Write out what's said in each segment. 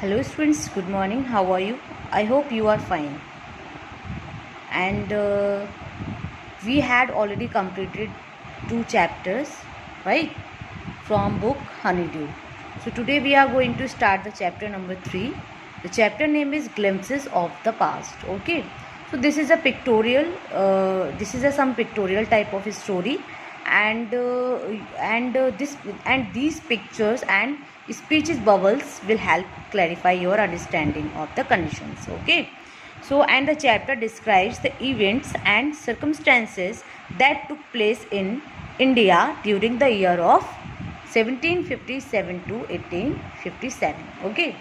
Hello students, good morning. How are you? I hope you are fine. And we had already completed 2 chapters, right? From book Honeydew. So today we are going to start the chapter number 3. The chapter name is Glimpses of the Past. Okay. So this is a pictorial. This is some pictorial type of story, and these pictures and speeches bubbles will help clarify your understanding of the conditions. Okay. So, and the chapter describes the events and circumstances that took place in India during the year of 1757 to 1857. Okay.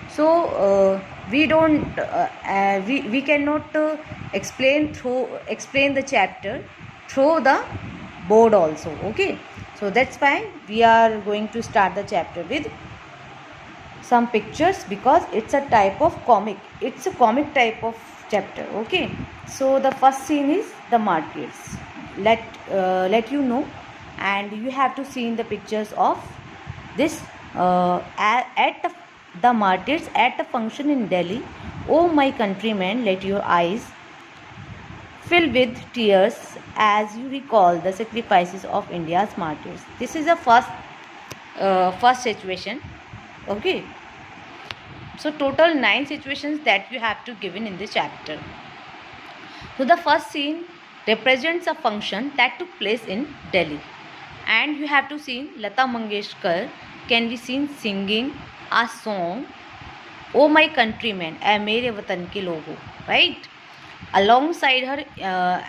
So we cannot explain the chapter through the board also. Okay. So that's why we are going to start the chapter with some pictures, because it's a type of comic. It's a comic type of chapter. Okay. So the first scene is the martyrs. Let you know, and you have to see in the pictures of this at the martyrs at a function in Delhi. Oh my countrymen, let your eyes fill with tears as you recall the sacrifices of India's martyrs. This is the first situation. Okay. So total 9 situations that you have to given in this chapter. So the first scene represents a function that took place in Delhi, and you have to see Lata Mangeshkar can be seen singing a song, "Oh my countrymen, ऐ मेरे वतन के लोगों," right? Alongside her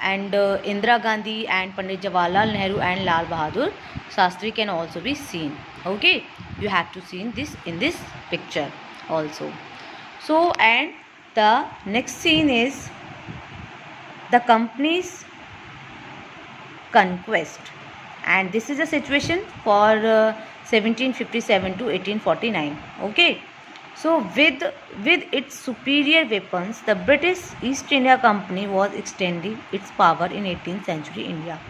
and Indira Gandhi and Pandit Jawaharlal Nehru and Lal Bahadur Shastri can also be seen. Okay, you have to see this in this picture also. So, and the next scene is the company's conquest, and this is a situation for 1757 to 1849. Okay. So with its superior weapons, the British East India Company was extending its power in 18th century India.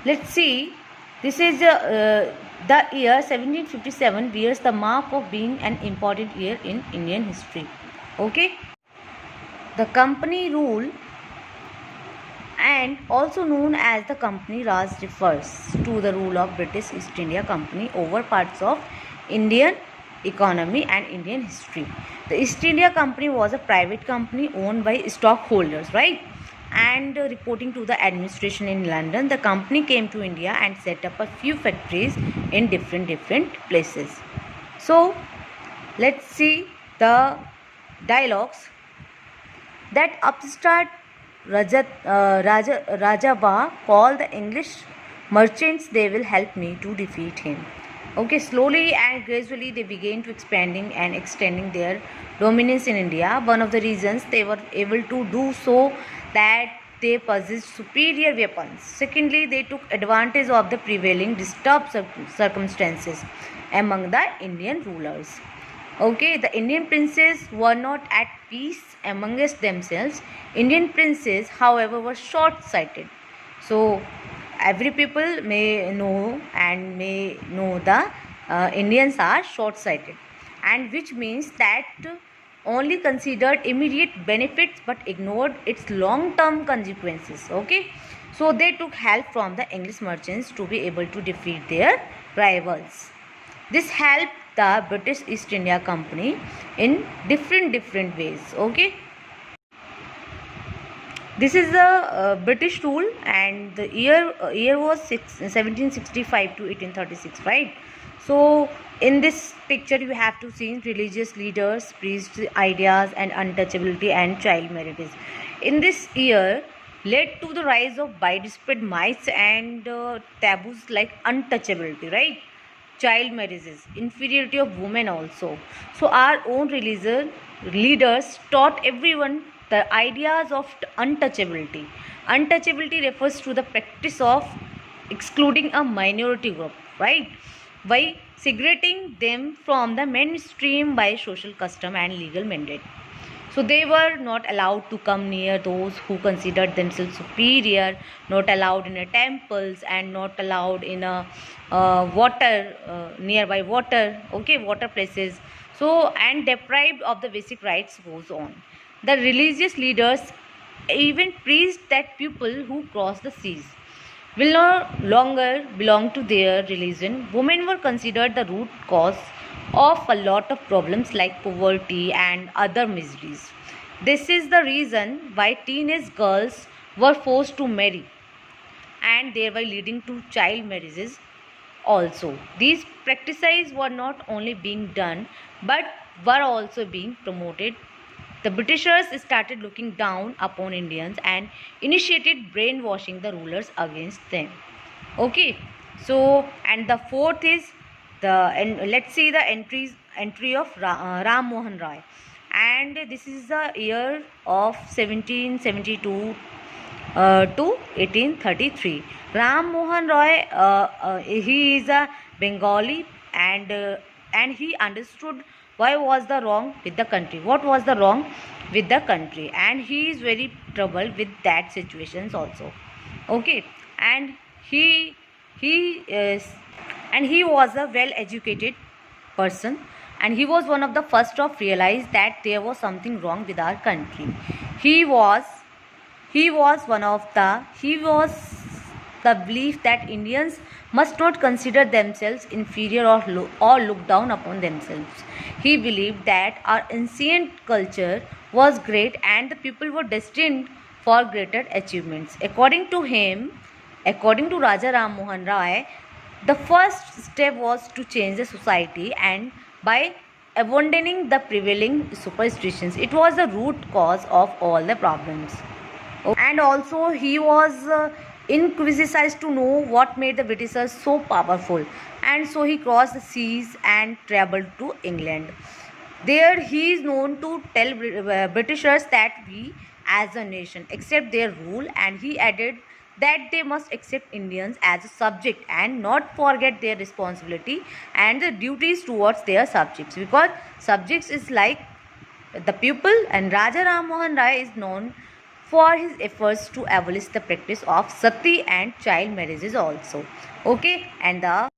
Let's see. This is the year 1757 bears the mark of being an important year in Indian history. Okay. The company rule, and also known as the Company Raj, refers to the rule of British East India Company over parts of Indian economy and Indian history. The East India Company was a private company owned by stockholders, right? And reporting to the administration in London, the company came to India and set up a few factories in different places. So let's see the dialogues. That upstart Raja Ba called the English merchants. They will help me to defeat him. Okay, slowly and gradually they began to expanding and extending their dominance in India. One of the reasons they were able to do so, that they possessed superior weapons. Secondly, they took advantage of the prevailing disturbed circumstances among the Indian rulers. Okay, the Indian princes were not at peace amongst themselves. Indian princes, however, were short-sighted. So every people may know the Indians are short-sighted, and which means that only considered immediate benefits but ignored its long-term consequences. Okay, so they took help from the English merchants to be able to defeat their rivals. This helped the British East India Company in different ways. Okay. This is the British rule, and the year was 1765 to 1836, right? So in this picture you have to see religious leaders, priests, ideas, and untouchability and child marriages. In this year led to the rise of widespread myths and taboos like untouchability, right? Child marriages, inferiority of women also. So our own religious leaders taught everyone the ideas of untouchability. Untouchability refers to the practice of excluding a minority group, right? By segregating them from the mainstream by social custom and legal mandate. So they were not allowed to come near those who considered themselves superior, not allowed in a temples, and not allowed in a water nearby water, okay, water places. So, and deprived of the basic rights goes on. The religious leaders even preached that people who cross the seas will no longer belong to their religion. Women were considered the root cause of a lot of problems like poverty and other miseries. This is the reason why teenage girls were forced to marry and thereby leading to child marriages also. These practices were not only being done but were also being promoted. The Britishers started looking down upon Indians and initiated brainwashing the rulers against them. Okay, so and the fourth is and let's see the entry of Ram Mohan Roy, and this is the year of 1772 to 1833. Ram Mohan Roy, he is a Bengali, and he understood why was the wrong with the country. What was the wrong with the country, and he is very troubled with that situations also. Okay, and he is and he was a well educated person, and he was one of the first of realize that there was something wrong with our country. He was he was one of he was the belief that Indians must not consider themselves inferior or look down upon themselves. He believed that our ancient culture was great and the people were destined for greater achievements. According to Raja Ram Mohan Rai, the first step was to change the society and by abandoning the prevailing superstitions. It was the root cause of all the problems. And also he was inquisitive to know what made the Britishers so powerful, and so he crossed the seas and traveled to England. There he is known to tell Britishers that we as a nation accept their rule, and he added that they must accept Indians as a subject and not forget their responsibility and the duties towards their subjects, because subjects is like the people, and Raja Ram Mohan Rai is known for his efforts to abolish the practice of sati and child marriages also. Okay, and the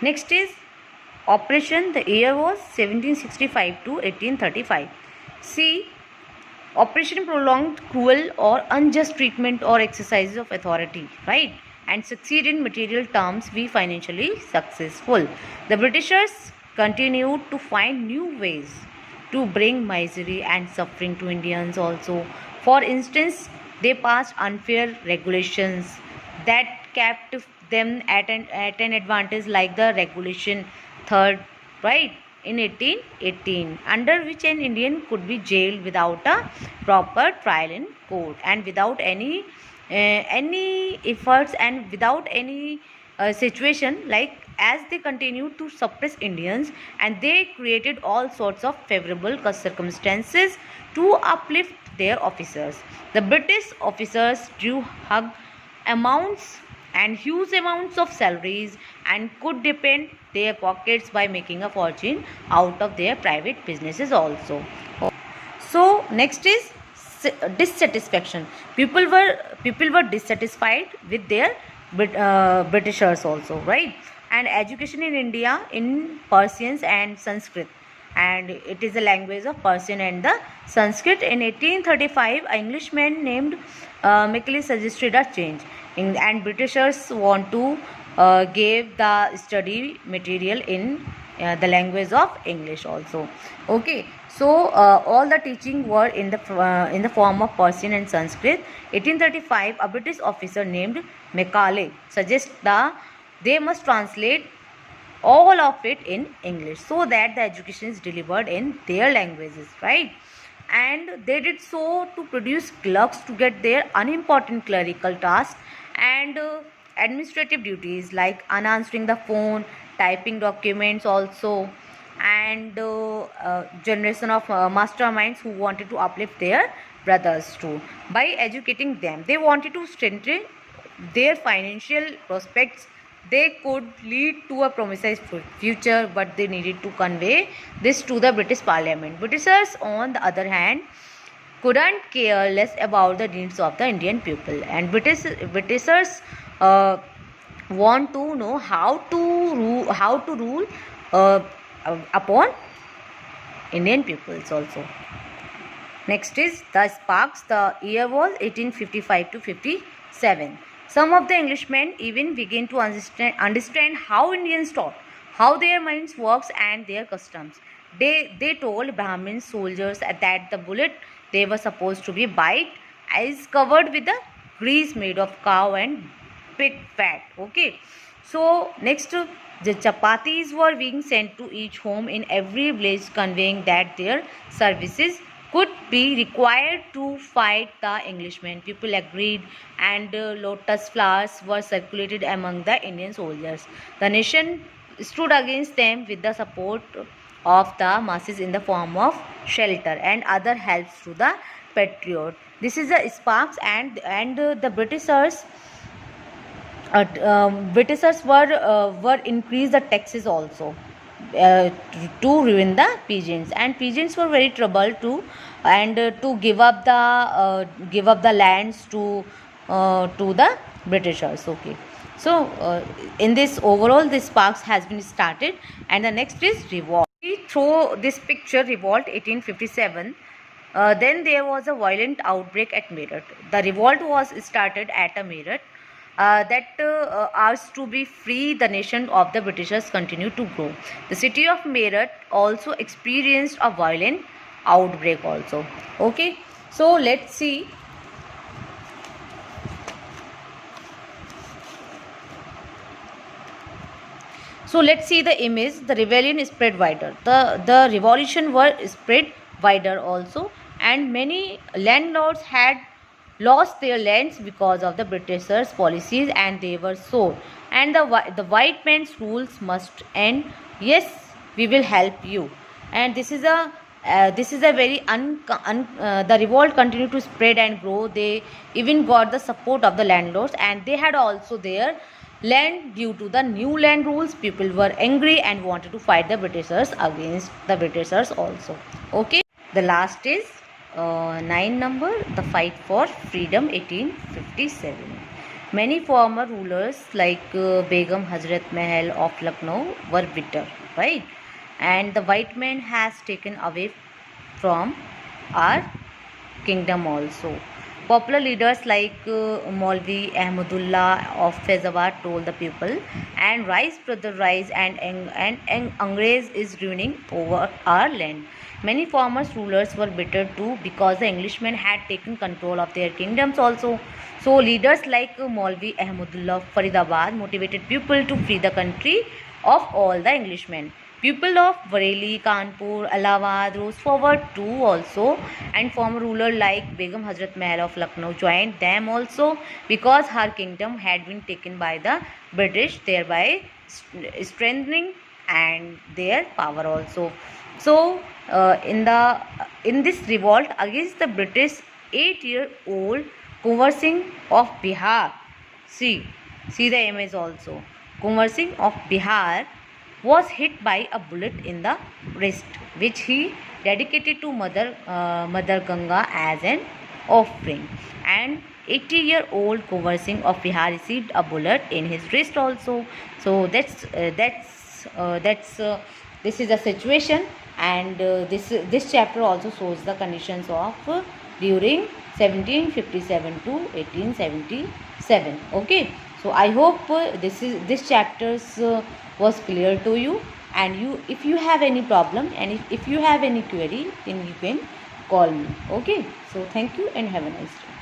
next is operation. The year was 1765 to 1835. See, operation prolonged cruel or unjust treatment or exercises of authority, right, and succeed in material terms, be financially successful. The Britishers continued to find new ways to bring misery and suffering to Indians also. For instance, they passed unfair regulations that kept them at an advantage, like the regulation third, right, in 1818, under which an Indian could be jailed without a proper trial in court and without any efforts and without any situation, like as they continued to suppress Indians, and they created all sorts of favorable circumstances to uplift their officers. The British officers drew huge amounts of salaries and could depend their pockets by making a fortune out of their private businesses also. So next is dissatisfaction. People were dissatisfied with their Britishers also, right? And education in India in Persians and Sanskrit, and it is the language of Persian and the Sanskrit. In 1835, an Englishman named Maclay suggested a change, and Britishers want to give the study material in the language of English also. Okay, so all the teaching were in the form of Persian and Sanskrit. 1835, a British officer named Macaulay suggests they must translate all of it in English so that the education is delivered in their languages, right? And they did so to produce clerks to get their unimportant clerical tasks and administrative duties like unanswering the phone, typing documents also, and generation of masterminds who wanted to uplift their brothers too. By educating them, they wanted to strengthen their financial prospects. They could lead to a promising future, but they needed to convey this to the British Parliament. Britishers, on the other hand, couldn't care less about the needs of the Indian people, and Britishers want to know how to rule upon Indian pupils also. Next is the Sparks. The year was 1855 to 57. Some of the Englishmen even begin to understand how Indians taught, how their minds works and their customs. They told Brahmin soldiers that the bullet they were supposed to be bite is covered with the grease made of cow and pig fat. Okay. So next, the chapatis were being sent to each home in every village, conveying that their services could be required to fight the Englishmen. People agreed, and lotus flowers were circulated among the Indian soldiers. The nation stood against them with the support of the masses in the form of shelter and other helps to the patriot. This is the Sparks, and the Britishers were increased the taxes also to ruin the peasants, and peasants were very troubled too, and to give up the lands to the Britishers. Okay, so in this overall, this Sparks has been started, and the next is revolt. We throw this picture revolt 1857. Then there was a violent outbreak at Meerut. The revolt was started at a Meerut. That asked to be free, the nation of the Britishers continued to grow. The city of Meerut also experienced a violent outbreak also. Okay, so let's see. So let's see the image. The rebellion spread wider. The revolution were spread wider also, and many landlords had lost their lands because of the Britishers' policies, and they were sold. And the white man's rules must end. Yes, we will help you. And this is a very the revolt continued to spread and grow. They even got the support of the landlords, and they had also their land due to the new land rules. People were angry and wanted to fight the Britishers against the Britishers also. Okay, the last is 9 number, the fight for freedom 1857. Many former rulers like Begum Hazrat Mahal of Lucknow were bitter, right? And the white man has taken away from our kingdom also. Popular leaders like Maulvi Ahmadullah of Faizabad told the people, and rise brother rise, and Angrez is ruining over our land. Many former rulers were bitter too because the Englishmen had taken control of their kingdoms also. So leaders like Maulvi Ahmadullah of Faridabad motivated people to free the country of all the Englishmen. People of Bareilly, Kanpur, Allahabad rose forward too also, and former ruler like Begum Hazrat Mahal of Lucknow joined them also because her kingdom had been taken by the British, thereby strengthening and their power also. So in this revolt against the British, 8-year-old Kunwar Singh of Bihar, see the image also. Kunwar Singh of Bihar was hit by a bullet in the wrist, which he dedicated to Mother Ganga as an offering. And 80-year-old Kunwar Singh of Bihar received a bullet in his wrist also. So this is the situation, and this chapter also shows the conditions of during 1757 to 1877. Okay, so I hope this chapters was clear to you, and if you have any problem and if you have any query, then you can call me. Okay, so thank you and have a nice day.